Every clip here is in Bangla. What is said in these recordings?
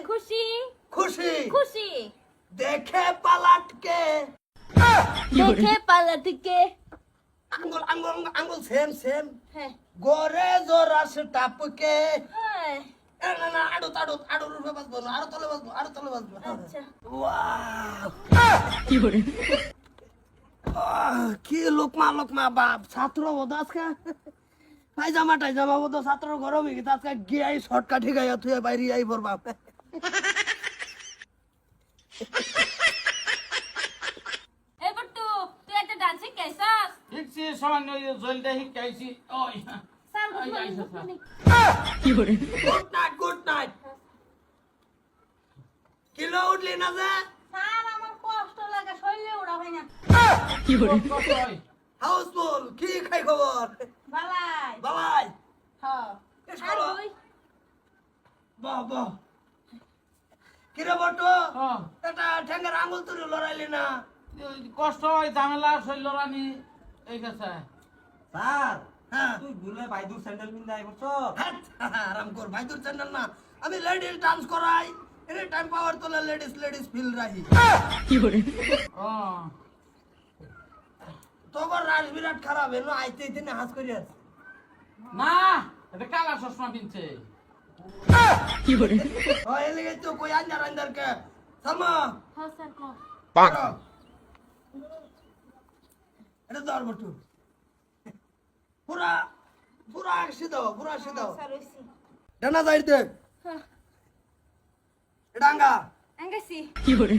খুশি খুশি খুশি দেখে পালাটকে দেখে পালাটকে আঙ্গুল আঙ্গুল আঙ্গুল সেম সেম হ্যাঁ গোরে জোরাস টাপকে হ্যাঁ না না আড়ু তাড়ু আড়ু রূপে বাজবো না আরো তলে বাজবো আচ্ছা ওয়াও কি করে কি লোকমা লোকমা বাপ ছাত্র বোধ আজকে পায়জামা টাইজামা বোধ ছাত্র গরম হয়ে গেছে আজকে গিয়াই শর্টকাট ঠিকাইয়া তুই বাইরে আই পর বাপ এই বট্টু তুই একটা ডান্স শিখাইছস শিখছি সামান্য জলটা শিখাইছি ওই স্যার এই, এই, গুড স্যার। মর্নিং কি করে গুড নাইট কিলো উঠলি না যে স্যার আমার কষ্ট লাগে শরীরে উড়া হয় না কি করে কত হয়? হাউসফুল কি খাই খবর বালাই বাবাই হ্যাঁ বেশ আর ভালো। তুই বাহ বাহ কিরে বটো হ্যাঁ, এটা ঠ্যাঙ্গের আঙুল তুই লড়াইলি না এই কষ্ট হয় ঝামেলা শৈল রানি এই গেছে স্যার হ্যাঁ তুই ভুলে বাইদুর স্যান্ডেল পিন যাই বলছো হ্যাট, আরাম কর ভাই তোর চ্যানেল না আমি লেডিস ডান্স করাই এনি টাইম পাওয়ার তোলা লেডিস ফিল রাহি কি করে ও তোর রাস বিরাট খারাপ এলো আইতে দিনে হাস করি আছে না এটা কালা চশমা কিনছে কি করে ও এলে তো কই আন্দার কে সামা হ্যাঁ স্যার কো করো এটা দর বটু পুরা পুরা আসি দাও স্যার হইছি ডানা যাইতে হ্যাঁ ডাঙ্গা আঙ্গাসি কি করে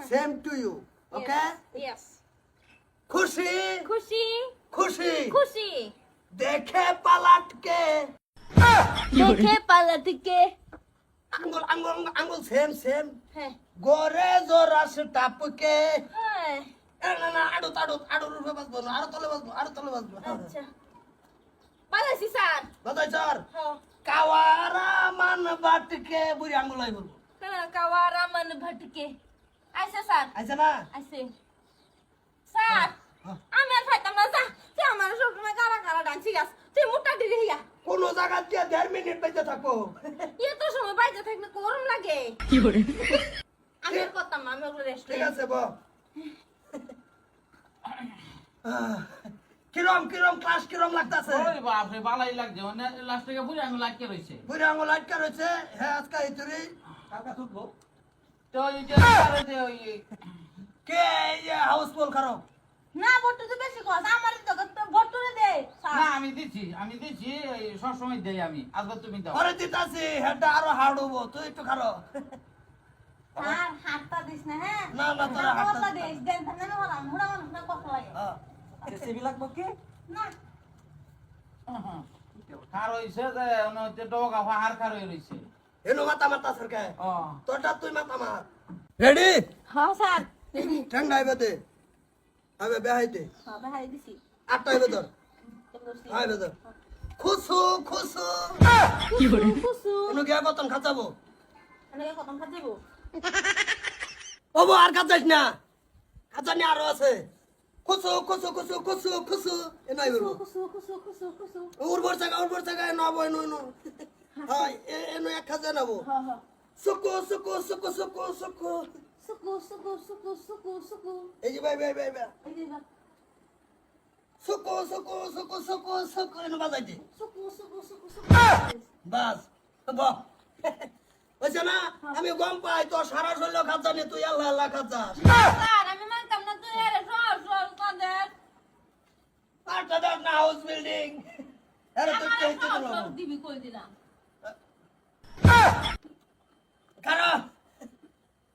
same to you okay yes খুশি খুশি খুশি খুশি দেখে পালাটকে দেখে পালাটকে আঙ্গুল আঙ্গুল আঙ্গুল সেম সেম হ্যাঁ গোরে জোরাস টাপকে হ্যাঁ না না আড়ু তাড়ু আড়ু রূপে বাজবো না আরো তলে বাজবো আচ্ছা পালাইছি স্যার বাজাই স্যার হ্যাঁ কাওয়ারা মান বাটকে বুড়ি আঙ্গুল আই বলবো হ্যাঁ কাওয়ারা মন ভটকে আইসা স্যার আইছে না আইসে স্যার আমি আর খাইতাম না যা তুই আমার সবসময় কারা কারা ডান্সি গাছ তুই মুটা দিলি হিয়া কোন জায়গা দিয়ে 1.5 মিনিট বাইতে থাকবো এত সময় বাইরে থাকলে গরম লাগে কি করে আমি আর করতাম না, আমি ওগুলো রেস্ট ঠিক আছে ব কিরম কিরম ক্লাস কিরম লাগতাছে ওই বাপ রে বালাই লাগছে মানে লাস্ট থেকে বুঝে আমি লাগকে রইছে বুড়ি আঙ্গুল আটকা রয়েছে হ্যাঁ আজকে ইতুরি কাকা শুধবো তো এই যে আরে যে ওই কে এই যে হাউসফুল খারাপ না বট্টু তো বেশি কস আমার তো বট্টুরে দে না আমি দিছি এই সব সময় দেই আমি আজকে তুমি দাও পরে দিতাছি হেডটা আরো হার্ড হবো তুই একটু খারো আর হাতটা দিস না হ্যাঁ না, না, তোরা হাতটা হাতটা দিস না। দিস দেন থানে না হলাম হুড়া মানুষ না কষ্ট লাগে জেসিবি লাগবো কি না খার হইছে যে অন্য হচ্ছে ডগা হার খার হই রইছে এনো মাথা মাথা সরকার ও তোরটা তুই মাথা মার রেডি হ্যাঁ স্যার ঠান্ডা হইবে দে আবে বেহাইতে হ্যাঁ ভাই দিছি আটটা হইবে তোর হইবে তোর খুশু খুশু কি করে কুসু এনো গিয়া কতন খাচাবো আমি কত খাজিবো ওবো আর খাচাইস না খাচানি আরো আছে খুশু খুশু খুশু খুশু খুশু এনো আইবো কুসু কুসু কুসু কুসু উর্বর জায়গা নবো এনো হয় এনো এক খাজা নবো হ্যাঁ হ্যাঁ সুকু সুকু সুকু সুকু সুকু সুকু সুকু সুকু সুকু সুকু এই যে ভাই এই যে না সুকু সুকু সুকু সুকু সুকু এনো বাজাইতে সুকু সুকু সুকু সুকু বাস বাহ বুঝছ না আমি গম পাই তো সারা শরীর খাচ্ছা নি তুই আল্লাহ আল্লাহ খাচ্ছা স্যার আমি মানতাম না তুই আরে সর সর কাদের আটটা দশ না হাউস বিল্ডিং আরে তুই আমার কে সর দিল সর দিবি কই দিলাম কারো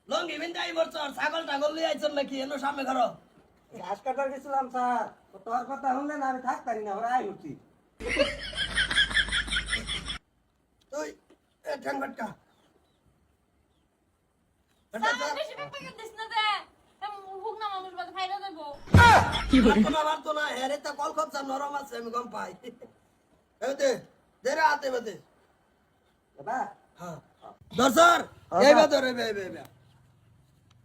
লঙ্গি বিন্দাই বছর ছাগল টাগল লিয়ে আইছন নাকি এনো সামনে কারো ঘাস কাটার গেছিলাম স্যার তোর কথা শুনলে না আমি থাকতারি না ওরা আই উঠছি তুই এ ঠ্যাং ভাটকা স্যার বেশি পেপার দিস না দে হুক না মানুষ বাদ ফাইরা দেব কি করে মারতো না হেরে তা কল খপসা নরম আছে আমি গম পাই এতে দেরা হাতে বেতে বাবা হ্যাঁ দরসর এই বেতর বে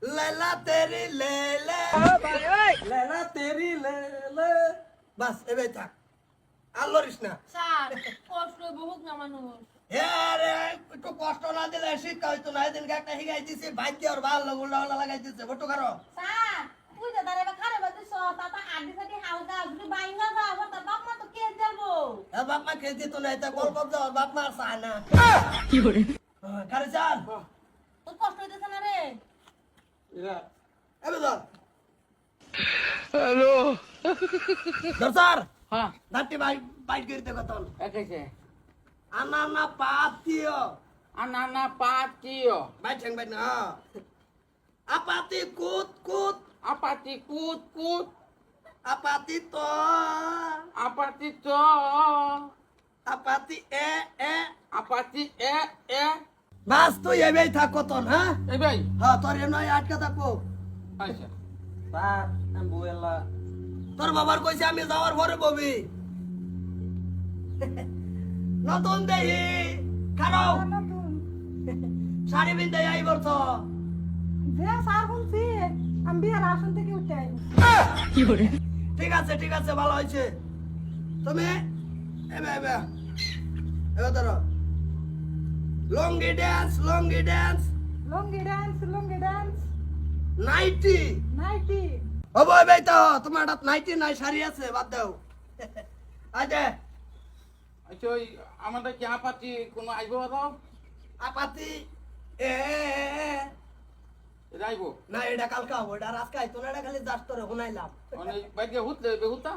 লেলা তেরি লেলে লেলা তেরি লে লে বাস এবে থাক আর লরিস না স্যার কষ্ট বহুত না মানুষ আরে একটু কষ্ট না দিলে শিক্ষা হইতো না, এদিনকে একটা শিখাই দিছি ভাগ্য আর ভালো উল্টা উল্টা লাগাই দিচ্ছে বটু কারো। স্যার তুই যে দাঁড়াবে খারে বাদিস তাতা আডি সাডি হালকা যদি বাইঙ্গা যাও তা বাপ মা তো কে যাবো বাপ মা খেয়ে দিত না, এটা গল্প যাওয়ার বাপ মা আর চায় না। 有人，কারে চান তোর কষ্ট হইতেছে না রে এরা এবে ধর হ্যালো স্যার হ্যাঁ দাঁতি বাইট করতে কতন একেছে আনা পাতিও আনানা পাতিও বাইট ঠেং বাইট না আপাতি কুত কুত apati kut kut আপাতি তো apati to আপাতি A apati e বাস তুই এবেই থাক কতন হ্যাঁ এই ভাই হ্যাঁ তোর এ নয় আটকে থাকবো। আচ্ছা স্যার আমি বইলা তোর বাবার কইছে আমি যাওয়ার পরে ববি নতুন দেহি খারাও শাড়ি বিন্দে আই বলছ যে স্যার বলছি আমি বিয়ার আসন থেকে উঠে আইব 有人， ঠিক আছে ভালো হয়েছে তুমি এবে এবে এবে ধরো লঙ্গি ড্যান্স লঙ্গি ডান্স নাইটি নাইটি হবো এবে তো তোমার নাইটি নাই শাড়ি আছে বাদ দাও আজে আচ্ছা ওই আমাদের কি apati কোনো আইবো দাও আপাতি এ এটা আইবো না এটা কালকা হবো এটা আজকে আইতো না এটা খালি জাস্ট তোরে শুনাইলাম মানে বাইকে হুতলে বেহুতা